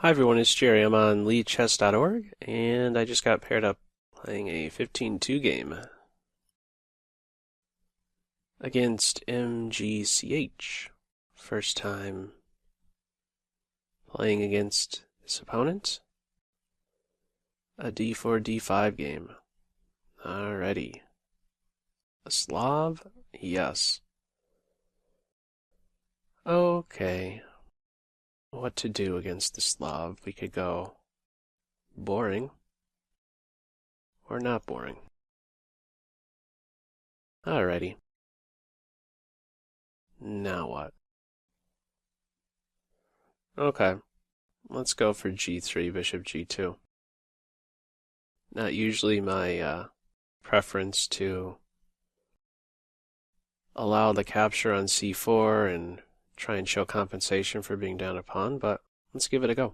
Hi everyone, it's Jerry. I'm on leadchess.org, and I just got paired up playing a 15-2 game against Mgch. First time playing against this opponent. A D4 D5 game. Alrighty. A Slav? Yes. Okay. What to do against the Slav? We could go boring or not boring. Alrighty. Now what? Okay. Let's go for G3, Bishop G2. Not usually my preference to allow the capture on C4 and try and show compensation for being down a pawn, but let's give it a go.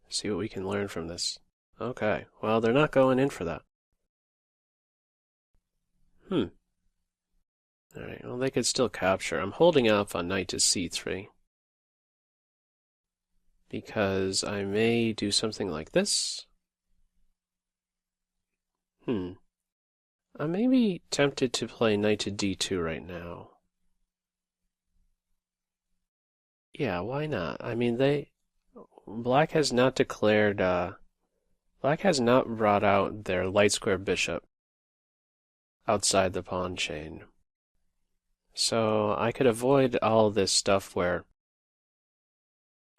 See what we can learn from this. Okay, well, they're not going in for that. Alright, well, they could still capture. I'm holding off on knight to C3 because I may do something like this. I may be tempted to play knight to D2 right now. Yeah, why not? I mean, Black has not declared, Black has not brought out their light square bishop outside the pawn chain. So I could avoid all this stuff where,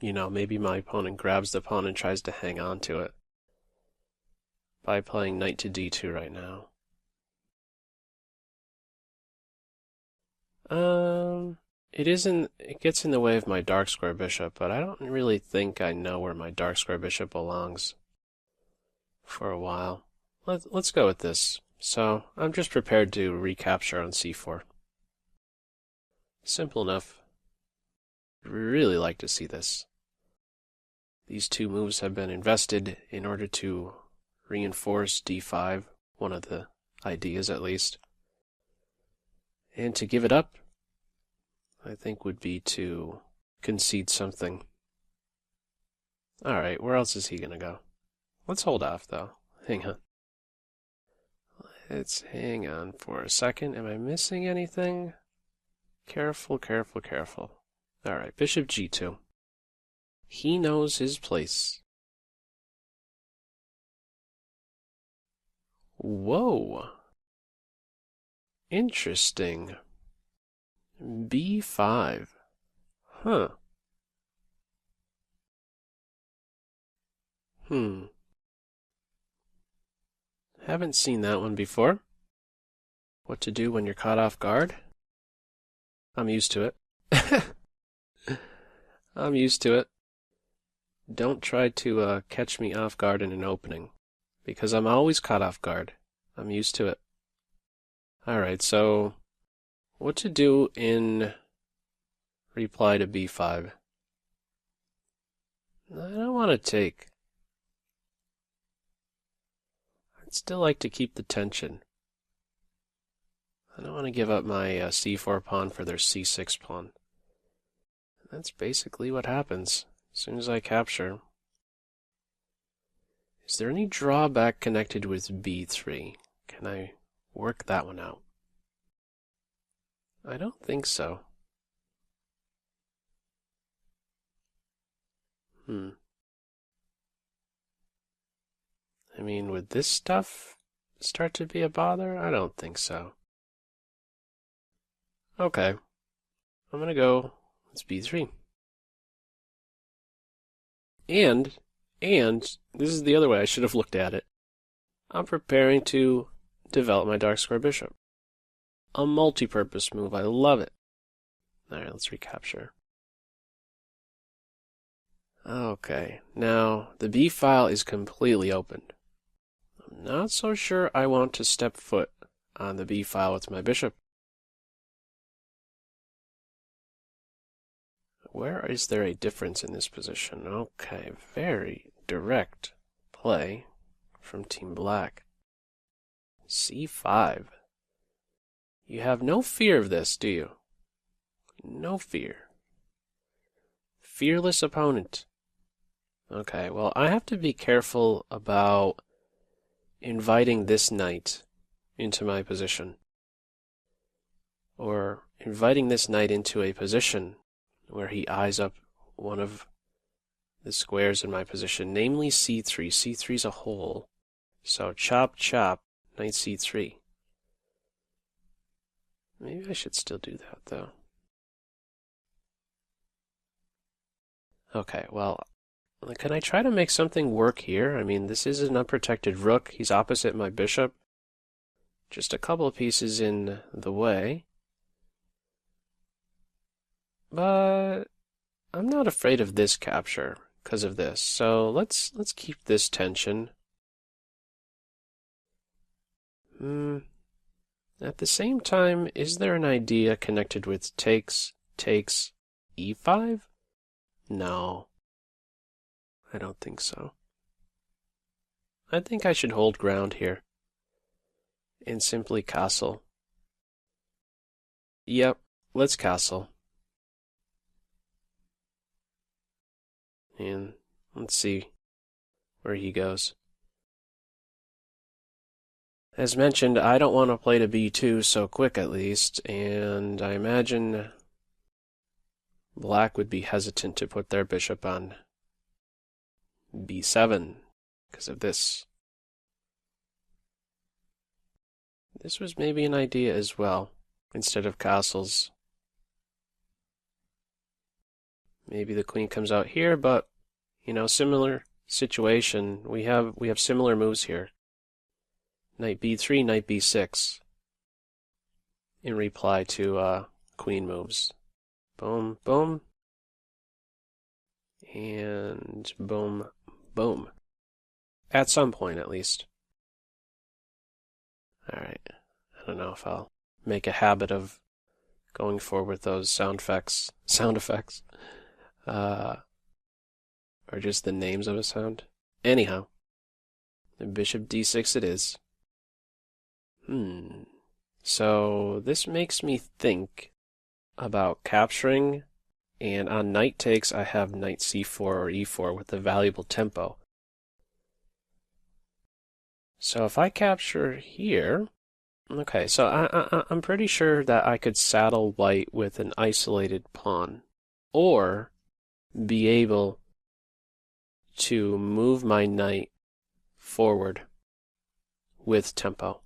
maybe my opponent grabs the pawn and tries to hang on to it by playing knight to D2 right now. It gets in the way of my dark square bishop, but I don't really think I know where my dark square bishop belongs for a while. Let's go with this. So I'm just prepared to recapture on C4. Simple enough. Really like to see this. These two moves have been invested in order to reinforce D5, one of the ideas at least. And to give it up, I think would be to concede something. Alright, where else is he going to go? Let's hold off, though. Hang on. Let's hang on for a second. Am I missing anything? Careful, careful, careful. Alright, Bishop G2. He knows his place. Whoa. Interesting. B5. Huh. Haven't seen that one before. What to do when you're caught off guard? I'm used to it. I'm used to it. Don't try to catch me off guard in an opening, because I'm always caught off guard. I'm used to it. Alright, so what to do in reply to B5? I don't want to take. I'd still like to keep the tension. I don't want to give up my C4 pawn for their C6 pawn. That's basically what happens as soon as I capture. Is there any drawback connected with B3? Can I work that one out? I don't think so. I mean, would this stuff start to be a bother? I don't think so. Okay. I'm going to go, let's B3. And this is the other way I should have looked at it. I'm preparing to develop my dark square bishop. A multi-purpose move. I love it. Alright, let's recapture. Okay, now the B file is completely opened. I'm not so sure I want to step foot on the B file with my bishop. Where is there a difference in this position? Okay, very direct play from Team Black. C5. You have no fear of this, do you? No fear. Fearless opponent. Okay, well, I have to be careful about inviting this knight into my position, or inviting this knight into a position where he eyes up one of the squares in my position, namely c3. c3 is a hole, so chop chop, knight c3. Maybe I should still do that, though. Okay, well, can I try to make something work here? I mean, this is an unprotected rook. He's opposite my bishop. Just a couple of pieces in the way. But I'm not afraid of this capture because of this. So let's keep this tension. At the same time, is there an idea connected with takes e5? No. I don't think so. I think I should hold ground here and simply castle. Yep, let's castle. And let's see where he goes. As mentioned, I don't want to play to b2 so quick at least, and I imagine Black would be hesitant to put their bishop on b7 because of this. This was maybe an idea as well, instead of castles. Maybe the queen comes out here, but you know, similar situation. We have similar moves here. Knight b3, knight b6 in reply to queen moves. Boom, boom, and boom, boom. At some point, at least. Alright, I don't know if I'll make a habit of going forward with those sound effects, or just the names of a sound. Anyhow, bishop d6 it is. So this makes me think about capturing, and on knight takes I have knight c4 or e4 with a valuable tempo. So if I capture here, okay, so I'm pretty sure that I could saddle white with an isolated pawn, or be able to move my knight forward with tempo.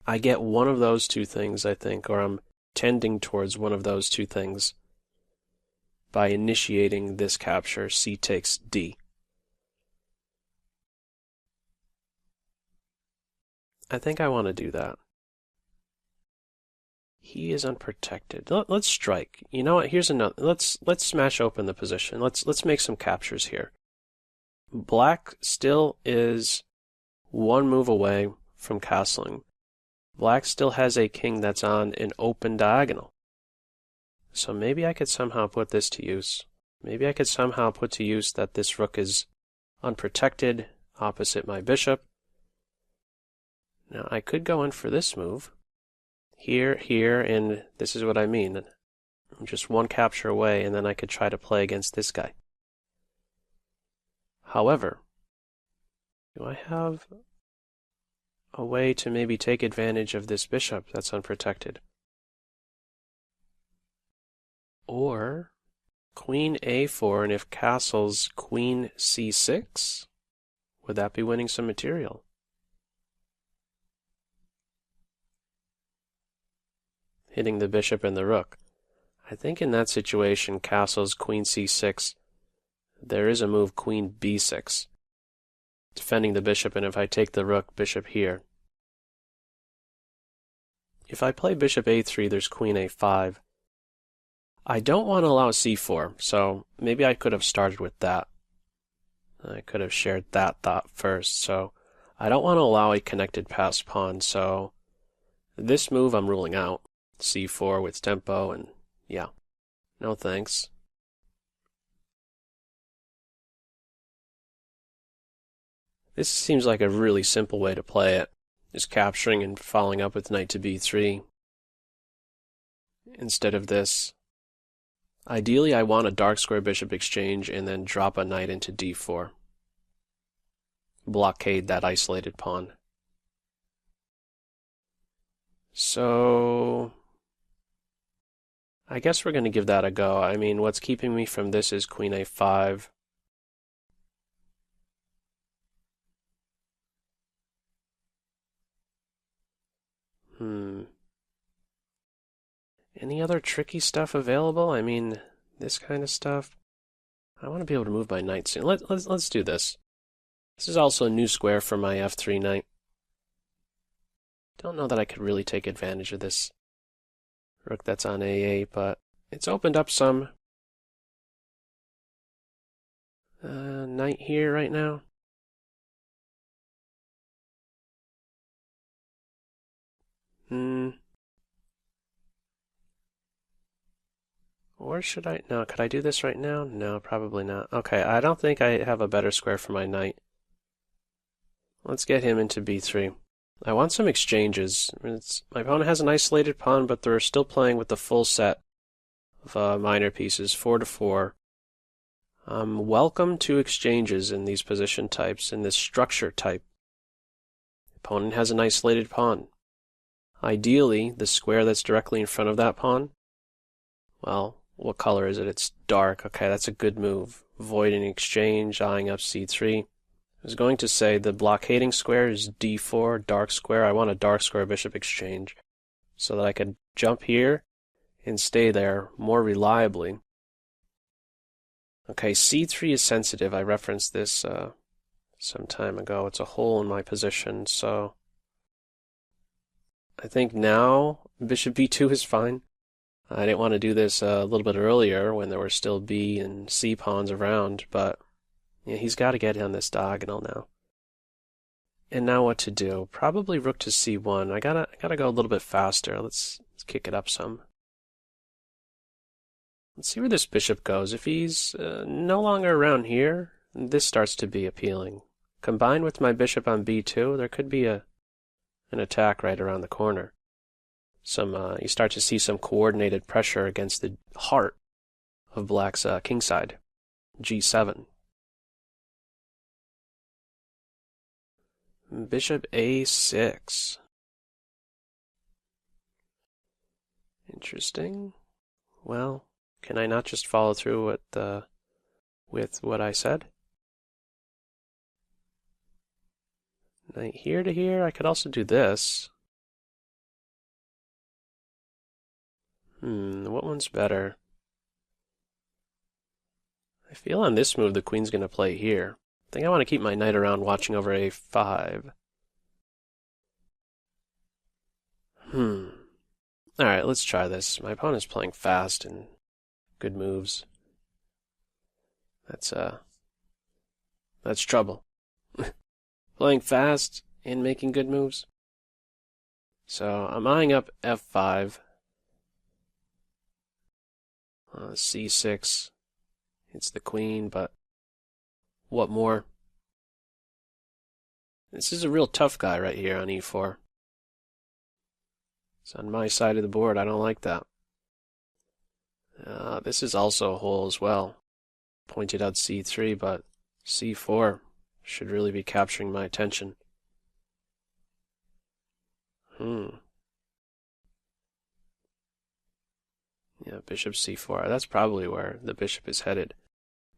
I get one of those two things, I think, or I'm tending towards one of those two things by initiating this capture, c takes d. I think I want to do that. He is unprotected. Let's strike. You know what? Here's another. Let's smash open the position. Let's make some captures here. Black still is one move away from castling. Black still has a king that's on an open diagonal. So maybe I could somehow put this to use. Maybe I could somehow put to use that this rook is unprotected opposite my bishop. Now I could go in for this move. Here, and this is what I mean. I'm just one capture away, and then I could try to play against this guy. However, do I have a way to maybe take advantage of this bishop that's unprotected? Or queen a4, and if castles queen c6, would that be winning some material? Hitting the bishop and the rook. I think in that situation, castles queen c6, there is a move queen b6, defending the bishop, and if I take the rook, bishop here. If I play bishop a3, there's queen a5. I don't want to allow c4, so maybe I could have started with that. I could have shared that thought first, so I don't want to allow a connected passed pawn, so this move I'm ruling out. c4 with tempo, and yeah, no thanks. This seems like a really simple way to play it, is capturing and following up with knight to b3 instead of this. Ideally, I want a dark square bishop exchange and then drop a knight into d4. Blockade that isolated pawn. So I guess we're going to give that a go. I mean, what's keeping me from this is queen a5. Any other tricky stuff available? I mean, this kind of stuff. I want to be able to move my knight soon. Let's do this. This is also a new square for my f3 knight. Don't know that I could really take advantage of this rook that's on a8, but it's opened up some. Knight here right now. Or should I? No, could I do this right now? No, probably not. Okay, I don't think I have a better square for my knight. Let's get him into b3. I want some exchanges. My opponent has an isolated pawn, but they're still playing with the full set of minor pieces, 4 to 4. Welcome to exchanges in these position types, in this structure type. Opponent has an isolated pawn. Ideally, the square that's directly in front of that pawn, well, what color is it? It's dark. Okay, that's a good move. Avoiding exchange, eyeing up c3. I was going to say the blockading square is d4, dark square. I want a dark square bishop exchange so that I could jump here and stay there more reliably. Okay, c3 is sensitive. I referenced this some time ago. It's a hole in my position, so I think now bishop b2 is fine. I didn't want to do this a little bit earlier when there were still b and c pawns around, but yeah, he's got to get on this diagonal now. And now what to do? Probably rook to c1. I gotta go a little bit faster. Let's kick it up some. Let's see where this bishop goes. If he's no longer around here, this starts to be appealing. Combined with my bishop on b2, there could be an attack right around the corner. You start to see some coordinated pressure against the heart of black's king side, g7. Bishop a6. Interesting. Well, can I not just follow through with what I said? Knight here to here. I could also do this. What one's better? I feel on this move the queen's going to play here. I think I want to keep my knight around watching over a5. Alright, let's try this. My opponent's playing fast and good moves. That's trouble. Playing fast and making good moves. So I'm eyeing up f5. c6. It's the queen, but what more? This is a real tough guy right here on e4. It's on my side of the board. I don't like that. This is also a hole as well. Pointed out c3, but c4 should really be capturing my attention. Yeah, bishop c4. That's probably where the bishop is headed.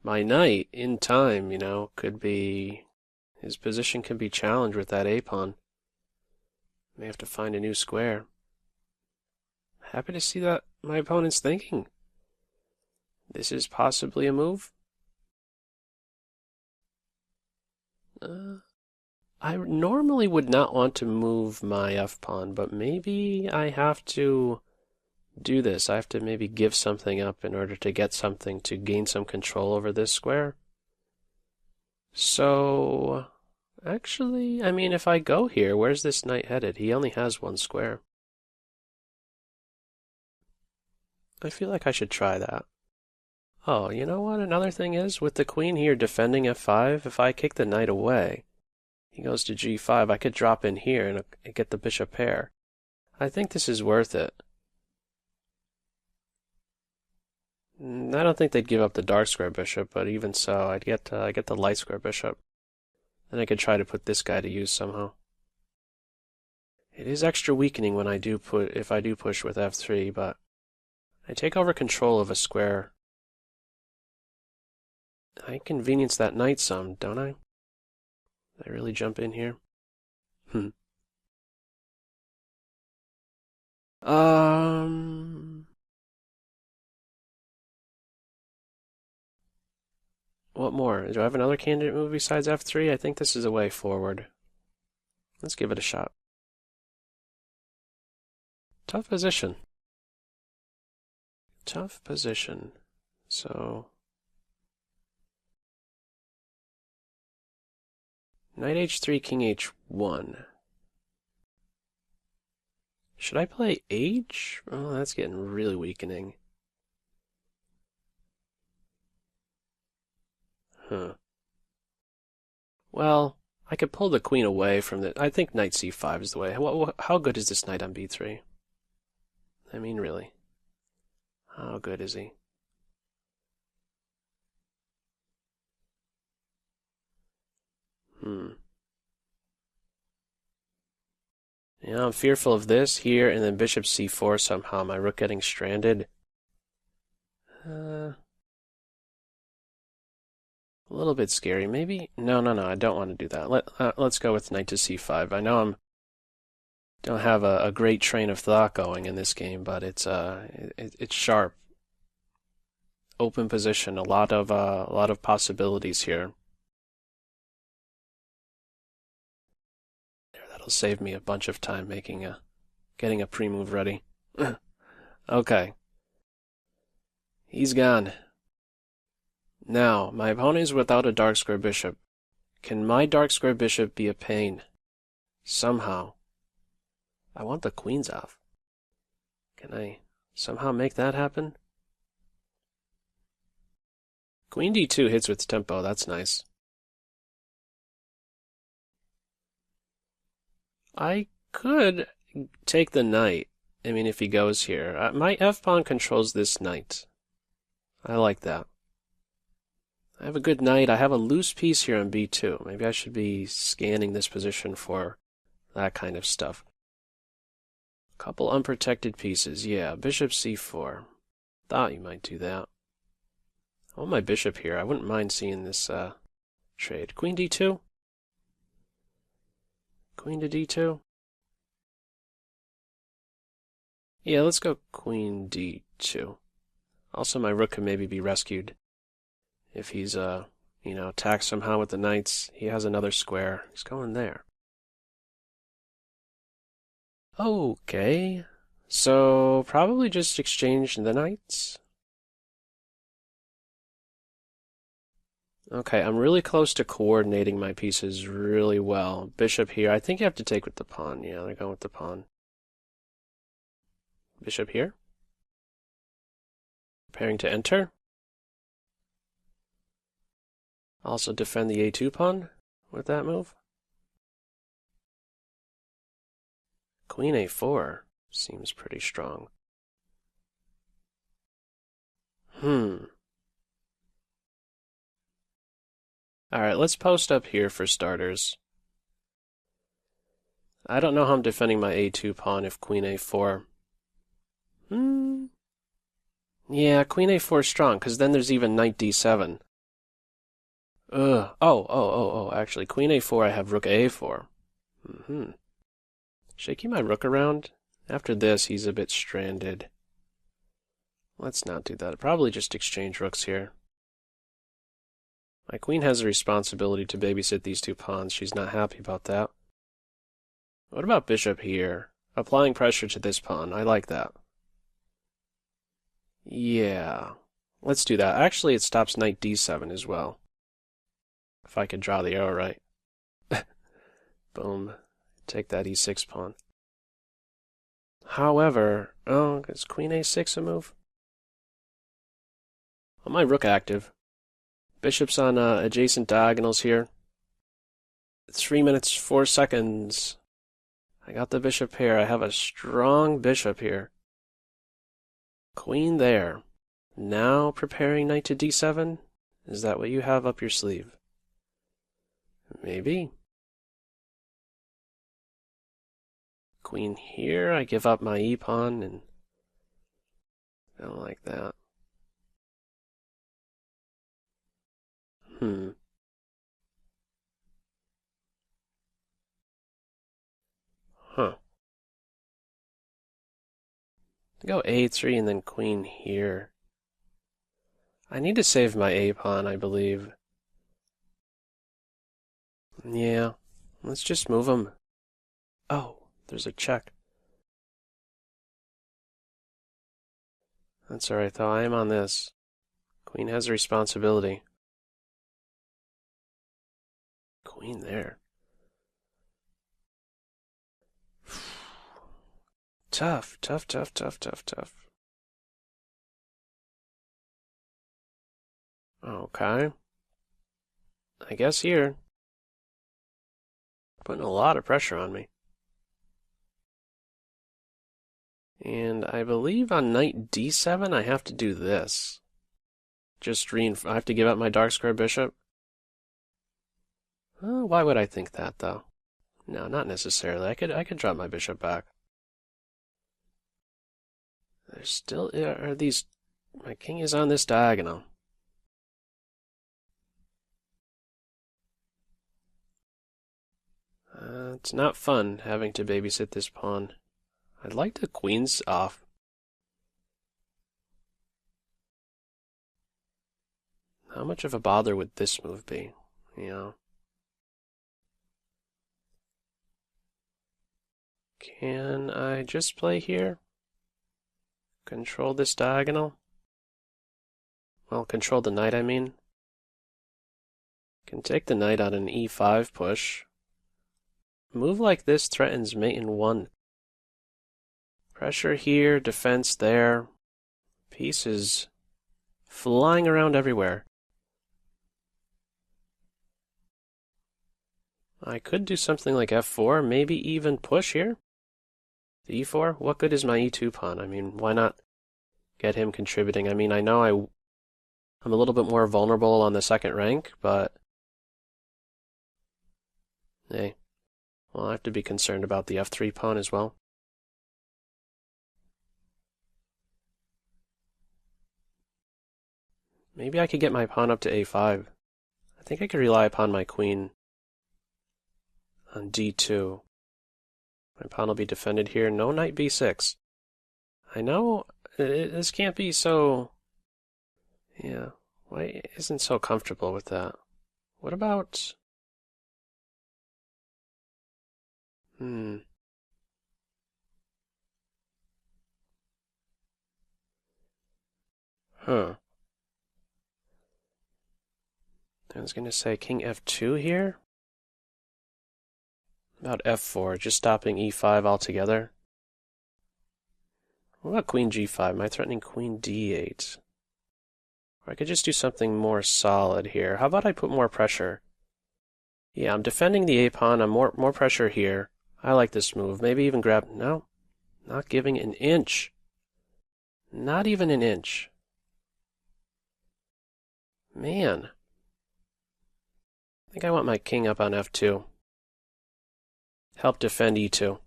My knight, in time, could be... His position can be challenged with that a-pawn. May have to find a new square. Happy to see that my opponent's thinking. This is possibly a move. I normally would not want to move my f-pawn, but maybe I have to do this. I have to maybe give something up in order to get something to gain some control over this square. So, actually, I mean, if I go here, where's this knight headed? He only has one square. I feel like I should try that. Oh, you know what? Another thing is, with the queen here defending f5, if I kick the knight away, he goes to g5, I could drop in here and get the bishop pair. I think this is worth it. I don't think they'd give up the dark square bishop, but even so, I'd get the light square bishop. Then I could try to put this guy to use somehow. It is extra weakening when if I do push with f3, but I take over control of a square. I inconvenience that knight some, don't I? Did I really jump in here? What more? Do I have another candidate move besides f3? I think this is a way forward. Let's give it a shot. Tough position. Tough position. So knight h3, king h1. Should I play h? Oh, that's getting really weakening. Well, I could pull the queen away from the... I think knight c5 is the way. How good is this knight on b3? I mean, really. How good is he? Yeah, I'm fearful of this here, and then bishop c4 somehow. My rook getting stranded. A little bit scary, maybe? No, I don't want to do that. Let's go with knight to c5. I know don't have a great train of thought going in this game, but it's sharp. Open position, a lot of possibilities here. That'll save me a bunch of time getting a pre-move ready. Okay. He's gone. Now, my opponent is without a dark square bishop. Can my dark square bishop be a pain? Somehow. I want the queens off. Can I somehow make that happen? Queen d2 hits with tempo, that's nice. I could take the knight. I mean, if he goes here. My f-pawn controls this knight. I like that. I have a good knight. I have a loose piece here on b2. Maybe I should be scanning this position for that kind of stuff. Couple unprotected pieces. Yeah, bishop c4. Thought you might do that. I want my bishop here. I wouldn't mind seeing this trade. Queen d2? Queen to d2? Yeah, let's go queen d2. Also, my rook can maybe be rescued. If he's, attacked somehow with the knights, he has another square. He's going there. Okay. So, probably just exchange the knights. Okay, I'm really close to coordinating my pieces really well. Bishop here. I think you have to take with the pawn. Yeah, they're going with the pawn. Bishop here. Preparing to enter. Also defend the a2 pawn with that move. Queen a4 seems pretty strong. Alright, let's post up here for starters. I don't know how I'm defending my a2 pawn if queen a4. Yeah, queen a4 is strong, because then there's even knight d7. Actually, queen a4, I have rook a4. Shaking my rook around. After this, he's a bit stranded. Let's not do that. Probably just exchange rooks here. My queen has a responsibility to babysit these two pawns. She's not happy about that. What about bishop here? Applying pressure to this pawn. I like that. Yeah. Let's do that. Actually, it stops knight d7 as well. If I could draw the arrow right. Boom. Take that e6 pawn. However, is queen a6 a move? Oh, my rook active. Bishop's on adjacent diagonals here. 3 minutes, 4 seconds. I got the bishop here. I have a strong bishop here. Queen there. Now preparing knight to d7? Is that what you have up your sleeve? Maybe. Queen here, I give up my e-pawn, and I don't like that. Huh. Go a3 and then queen here. I need to save my a-pawn, I believe. Yeah, let's just move him. Oh, there's a check. That's alright though, I am on this. Queen has a responsibility. Queen there. Tough, tough, tough, tough, tough, tough. Okay. I guess here. Putting a lot of pressure on me. And I believe on knight d7 I have to do this. Just I have to give up my dark square bishop. Why would I think that though? No, not necessarily. I could drop my bishop back. There still are these. My king is on this diagonal. It's not fun having to babysit this pawn. I'd like the queens off. How much of a bother would this move be? You know. Can I just play here? Control this diagonal? Well, control the knight, I mean. Can take the knight on an e5 push. A move like this threatens mate in 1. Pressure here, defense there. Pieces flying around everywhere. I could do something like f4, maybe even push here. The e4? What good is my e2 pawn? I mean, why not get him contributing? I mean, I know I'm a little bit more vulnerable on the second rank, but hey, well, I have to be concerned about the f3 pawn as well. Maybe I could get my pawn up to a5. I think I could rely upon my queen on d2. My pawn will be defended here. No knight b6. I know this can't be so. Yeah, why isn't so comfortable with that? What about? Huh. I was gonna say king f2 here. About f4, just stopping e5 altogether. What about queen g5? Am I threatening queen d8? Or I could just do something more solid here. How about I put more pressure? Yeah, I'm defending the a-pawn. I'm more pressure here. I like this move. Maybe even grab. No, not giving an inch. Not even an inch. Man. I think I want my king up on f2. Help defend e2.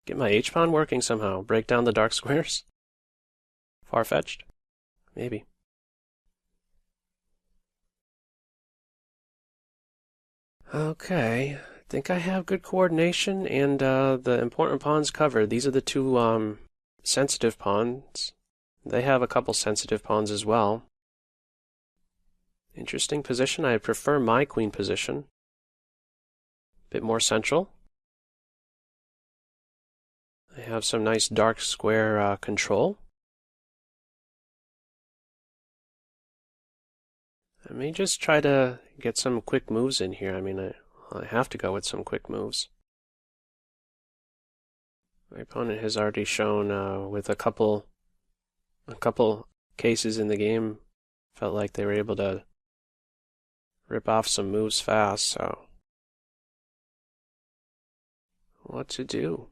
Get my h-pawn working somehow. Break down the dark squares. Far-fetched? Maybe. Okay. I think I have good coordination and the important pawns covered. These are the two sensitive pawns. They have a couple sensitive pawns as well. Interesting position. I prefer my queen position. Bit more central. I have some nice dark square control. I may just try to get some quick moves in here. I mean, I have to go with some quick moves. My opponent has already shown with a couple cases in the game, felt like they were able to rip off some moves fast, so what to do?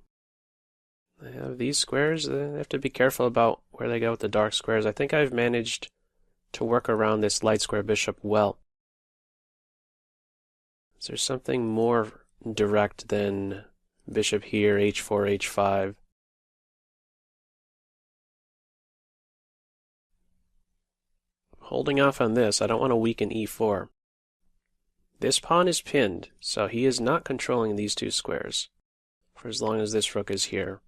I have these squares. I have to be careful about where they go with the dark squares. I think I've managed to work around this light square bishop well. Is there something more direct than bishop here, h4, h5? Holding off on this, I don't want to weaken e4. This pawn is pinned, so he is not controlling these two squares for as long as this rook is here.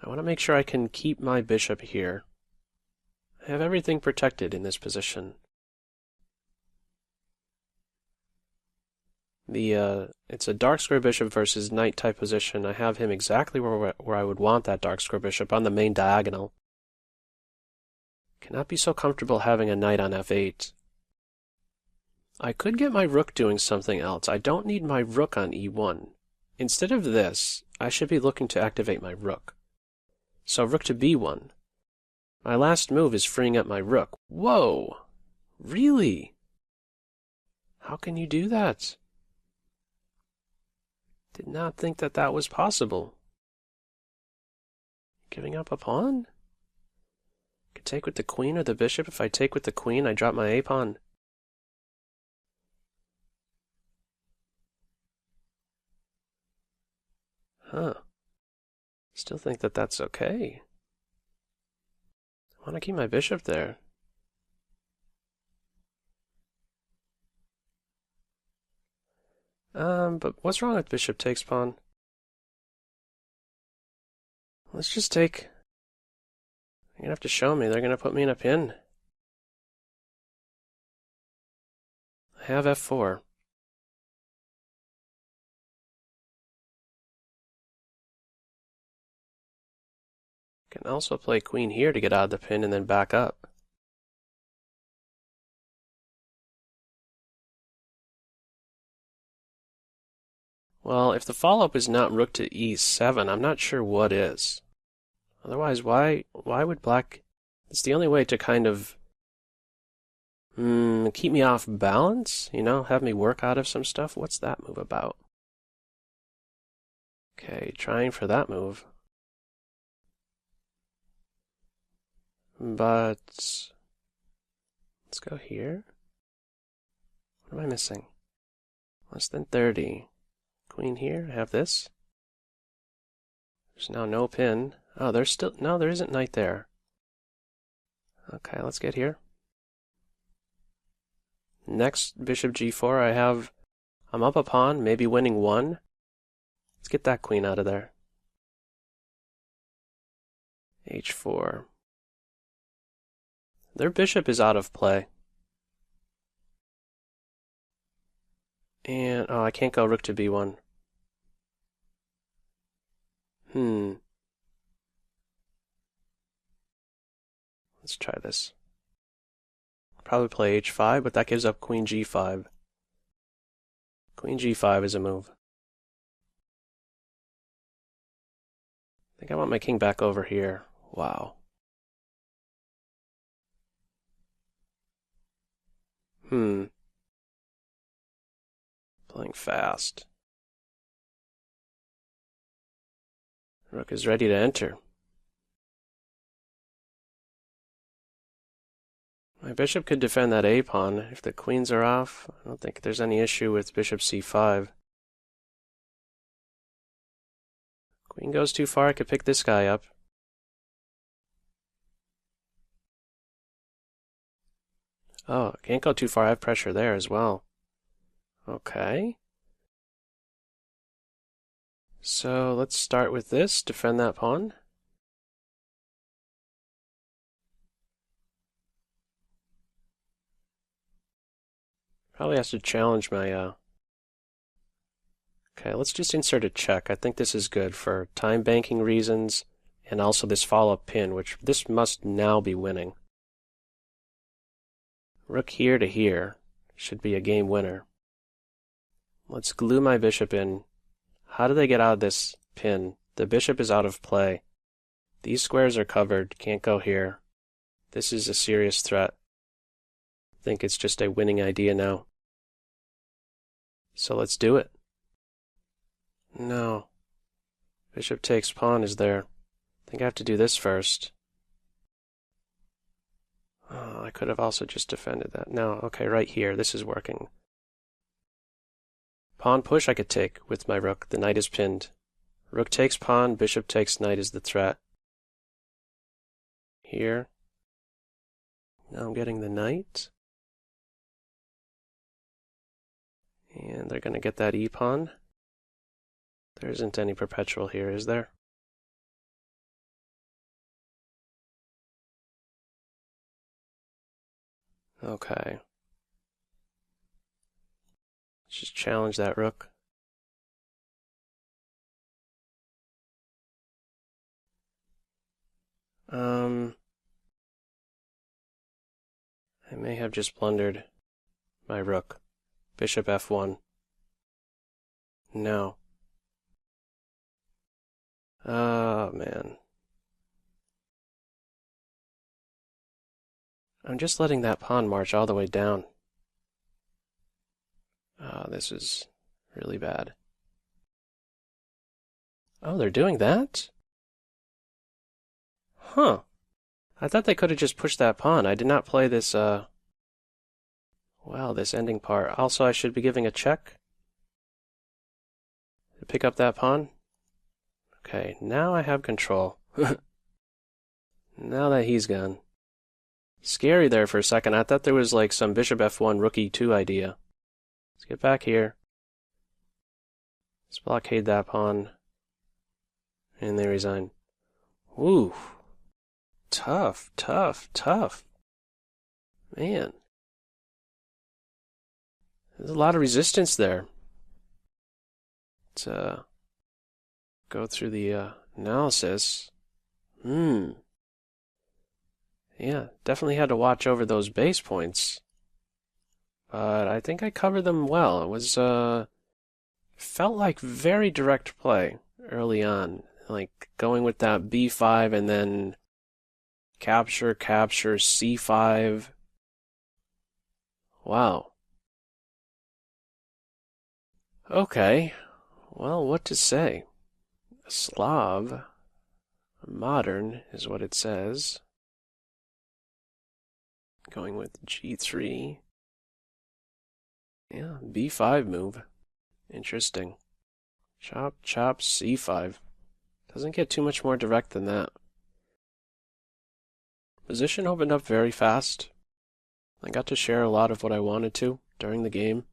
I want to make sure I can keep my bishop here. I have everything protected in this position. It's a dark square bishop versus knight type position. I have him exactly where I would want that dark square bishop, on the main diagonal. Cannot be so comfortable having a knight on f8. I could get my rook doing something else. I don't need my rook on e1. Instead of this, I should be looking to activate my rook. So rook to b1. My last move is freeing up my rook. Whoa! Really? How can you do that? Did not think that that was possible. Giving up a pawn? Could take with the queen or the bishop. If I take with the queen, I drop my a pawn. Huh. Still think that that's okay. I want to keep my bishop there. But what's wrong with bishop takes pawn? Let's just take... You're gonna have to show me. They're gonna put me in a pin. I have f4. Can also play queen here to get out of the pin and then back up. Well, if the follow-up is not rook to e7, I'm not sure what is. Otherwise, why would black... It's the only way to kind of keep me off balance, you know, have me work out of some stuff. What's that move about? Okay, trying for that move. But let's go here. What am I missing? Less than 30. Queen here, I have this. There's now no pin. Oh, there's still, no, there isn't knight there. Okay, let's get here. Next, bishop g4, I'm up a pawn, maybe winning one. Let's get that queen out of there. h4. Their bishop is out of play. And, oh, I can't go rook to b1. Let's try this. Probably play h5, but that gives up queen g5. Queen g5 is a move. I think I want my king back over here. Wow. Playing fast. Rook is ready to enter. My bishop could defend that a pawn. If the queens are off, I don't think there's any issue with bishop c5. Queen goes too far, I could pick this guy up. Oh, can't go too far, I have pressure there as well. Okay. So let's start with this, defend that pawn. Probably has to challenge my, Okay, let's just insert a check. I think this is good for time banking reasons, and also this follow-up pin, which this must now be winning. Rook here to here should be a game winner. Let's glue my bishop in. How do they get out of this pin? The bishop is out of play. These squares are covered, can't go here. This is a serious threat. I think it's just a winning idea now. So let's do it. No. Bishop takes pawn is there. I think I have to do this first. Oh, I could have also just defended that. No, okay, right here. This is working. Pawn push I could take with my rook. The knight is pinned. Rook takes pawn, bishop takes knight is the threat. Here. Now I'm getting the knight. And they're going to get that e-pawn. There isn't any perpetual here, is there? Okay. Let's just challenge that rook. I may have just blundered my rook. Bishop f1. No. Oh, man. I'm just letting that pawn march all the way down. Oh, this is really bad. Oh, they're doing that? Huh. I thought they could have just pushed that pawn. I did not play this, well, this ending part. Also, I should be giving a check to pick up that pawn. Okay, now I have control. Now that he's gone. Scary there for a second. I thought there was like some bishop f1, rook e2 idea. Let's get back here. Let's blockade that pawn. And they resign. Woo. Tough, tough, tough. Man. There's a lot of resistance there. Let's go through the analysis. Yeah, definitely had to watch over those base points. But I think I covered them well. It was, felt like very direct play early on. Like going with that B5 and then capture, C5. Wow. Okay. Well, what to say? Slav. Modern is what it says. Going with G3. Yeah, B5 move. Interesting. Chop, chop, C5. Doesn't get too much more direct than that. Position opened up very fast. I got to share a lot of what I wanted to during the game.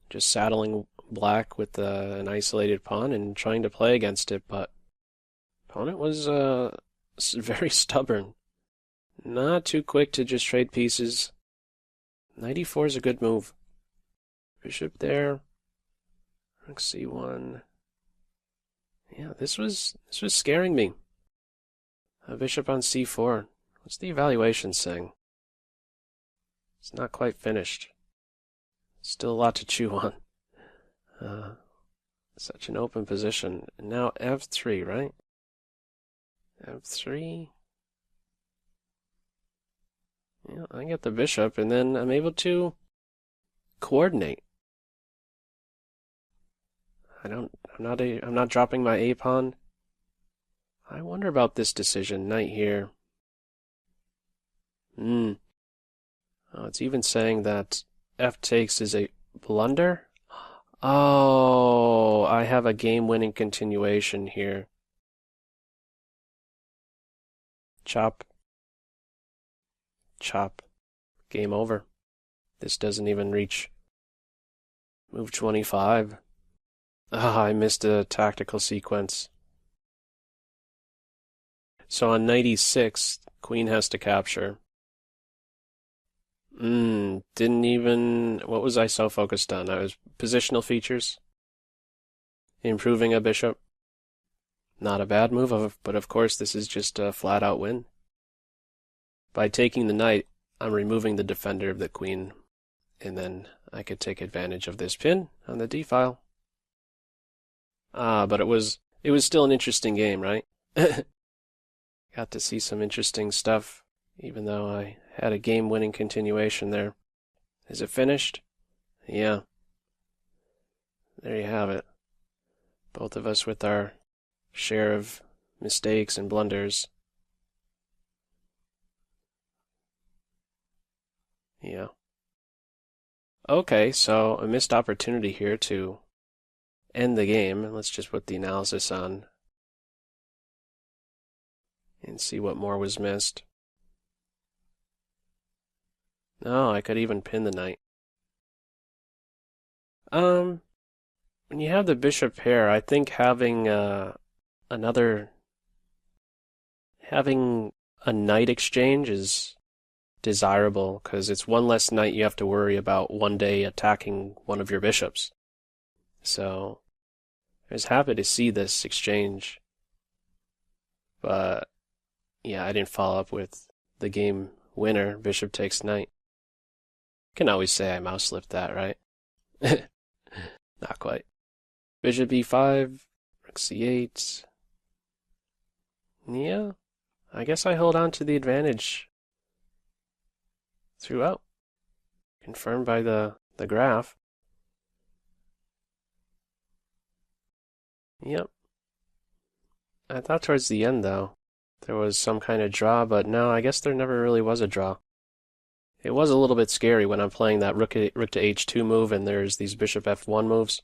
Just saddling black with an isolated pawn and trying to play against it, but opponent was very stubborn. Not too quick to just trade pieces. Knight e4 is a good move. Bishop there. Rook c1. Yeah, this was scaring me. A bishop on c4. What's the evaluation saying? It's not quite finished. Still a lot to chew on. Such an open position. And now f3, right? f3. Yeah, I get the bishop, and then I'm able to coordinate. I'm not dropping my a pawn. I wonder about this decision. Knight here. Oh, it's even saying that f takes is a blunder. Oh, I have a game-winning continuation here. Chop. Chop. Game over. This doesn't even reach move 25. Ah, I missed a tactical sequence. So on knight e6, queen has to capture. Didn't even... What was I so focused on? I was positional features. Improving a bishop. Not a bad move, but of course this is just a flat-out win. By taking the knight, I'm removing the defender of the queen, and then I could take advantage of this pin on the d-file. But it was still an interesting game, right? Got to see some interesting stuff, even though I had a game-winning continuation there. Is it finished? Yeah. There you have it. Both of us with our share of mistakes and blunders. Yeah. Okay, so a missed opportunity here to end the game. Let's just put the analysis on and see what more was missed. No, I could even pin the knight. When you have the bishop pair, I think having a knight exchange is desirable, because it's one less knight you have to worry about one day attacking one of your bishops. So I was happy to see this exchange, but yeah, I didn't follow up with the game winner, bishop takes knight. Can always say I mouse slipped that, right? Not quite. Bishop b5, Rxc8. Yeah, I guess I hold on to the advantage throughout. Confirmed by the graph. Yep. I thought towards the end, though, there was some kind of draw, but no, I guess there never really was a draw. It was a little bit scary when I'm playing that rook to h2 move and there's these bishop f1 moves.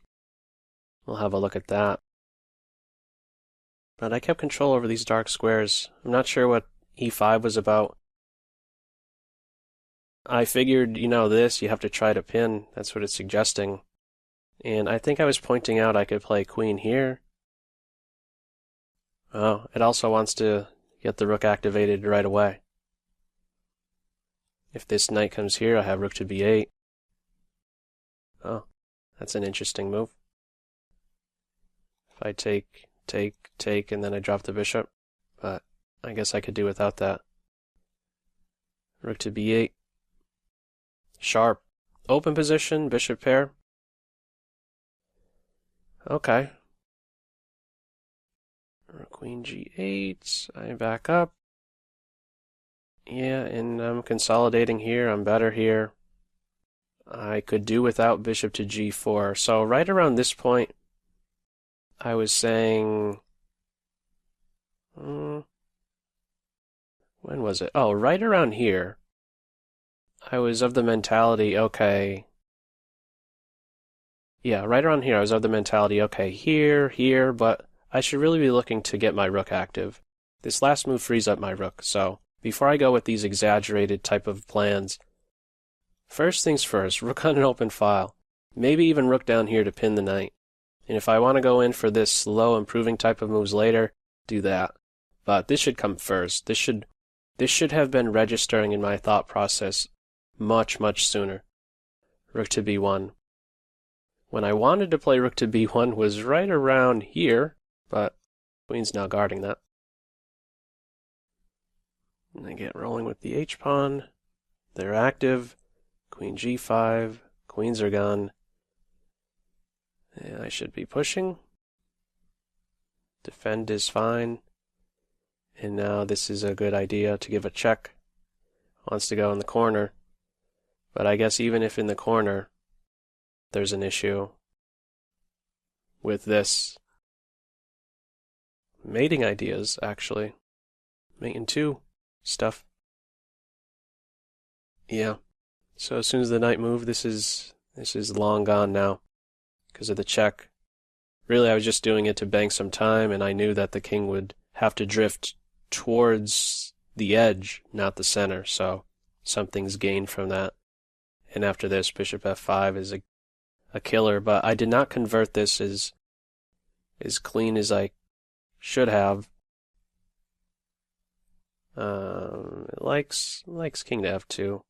We'll have a look at that. But I kept control over these dark squares. I'm not sure what e5 was about. I figured, you know, you have to try to pin. That's what it's suggesting. And I think I was pointing out I could play queen here. Oh, it also wants to get the rook activated right away. If this knight comes here, I have rook to b8. Oh, that's an interesting move. If I take, and then I drop the bishop. But I guess I could do without that. Rook to b8. Sharp. Open position, bishop pair. Okay. Queen g8. I back up. Yeah, and I'm consolidating here. I'm better here. I could do without bishop to g4. So right around this point, I was saying... when was it? Oh, right around here. I was of the mentality, okay... Yeah, right around here I was of the mentality, okay, here, but I should really be looking to get my rook active. This last move frees up my rook, so before I go with these exaggerated type of plans, first things first, rook on an open file. Maybe even rook down here to pin the knight. And if I want to go in for this slow improving type of moves later, do that. But this should come first. This should have been registering in my thought process much sooner. Rook to b1. When I wanted to play rook to b1 was right around here, but queen's now guarding that. And I get rolling with the h-pawn. They're active. Queen g5. Queens are gone. And I should be pushing. Defend is fine. And now this is a good idea to give a check. Wants to go in the corner. But I guess even if in the corner, there's an issue with this. Mating ideas, actually. Mating 2 stuff. Yeah. So as soon as the knight moved, this is long gone now because of the check. Really, I was just doing it to bank some time, and I knew that the king would have to drift towards the edge, not the center, so something's gained from that. And after this, bishop f5 is a killer, but I did not convert this as clean as I should have. It likes king to f2.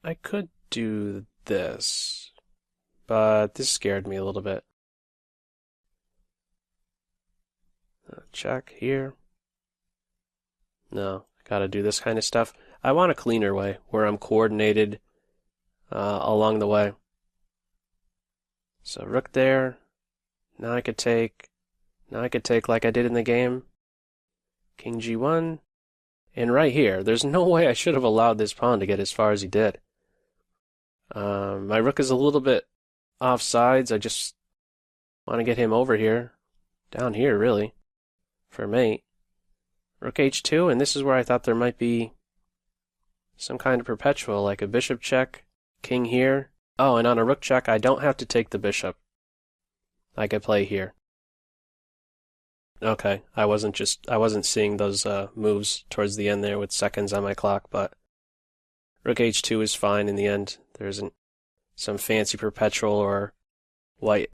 I could do this, but this scared me a little bit. Check here. No, I gotta do this kind of stuff. I want a cleaner way where I'm coordinated along the way. So rook there. Now I could take. Now I could take like I did in the game. King g1. And right here, there's no way I should have allowed this pawn to get as far as he did. My rook is a little bit off sides. Want to get him over here. Down here, really. For mate. Rook h2, and this is where I thought there might be some kind of perpetual, like a bishop check, king here. Oh, and on a rook check, I don't have to take the bishop. I could play here. Okay, I wasn't seeing those moves towards the end there with seconds on my clock, but rook h2 is fine in the end. There isn't some fancy perpetual, or white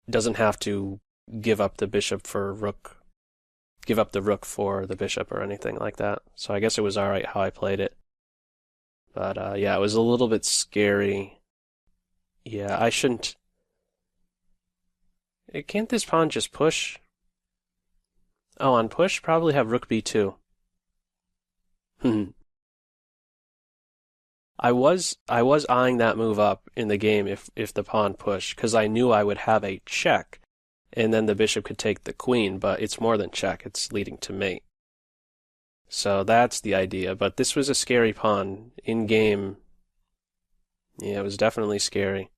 doesn't have to give up the bishop for rook, give up the rook for the bishop or anything like that. So I guess it was alright how I played it. But yeah, it was a little bit scary. Yeah, I shouldn't. Can't this pawn just push? Oh, on push, probably have rook b2. I was eyeing that move up in the game if the pawn pushed, because I knew I would have a check, and then the bishop could take the queen, but it's more than check, it's leading to mate. So that's the idea, but this was a scary pawn in game. Yeah, it was definitely scary.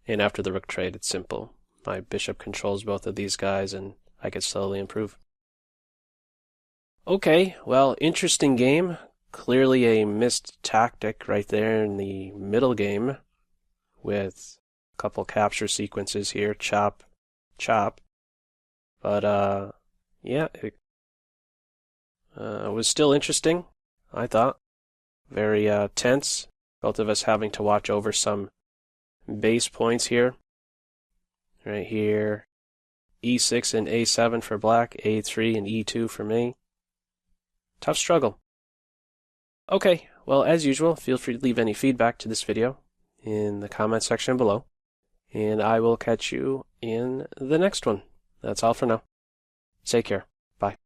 And after the rook trade, it's simple. My bishop controls both of these guys, and I could slowly improve. Okay, well, interesting game. Clearly a missed tactic right there in the middle game with a couple capture sequences here, chop, chop. But yeah, it was still interesting, I thought. Very tense. Both of us having to watch over some base points here. Right here. E6 and A7 for black, A3 and E2 for me. Tough struggle. Okay, well, as usual, feel free to leave any feedback to this video in the comment section below, and I will catch you in the next one. That's all for now. Take care. Bye.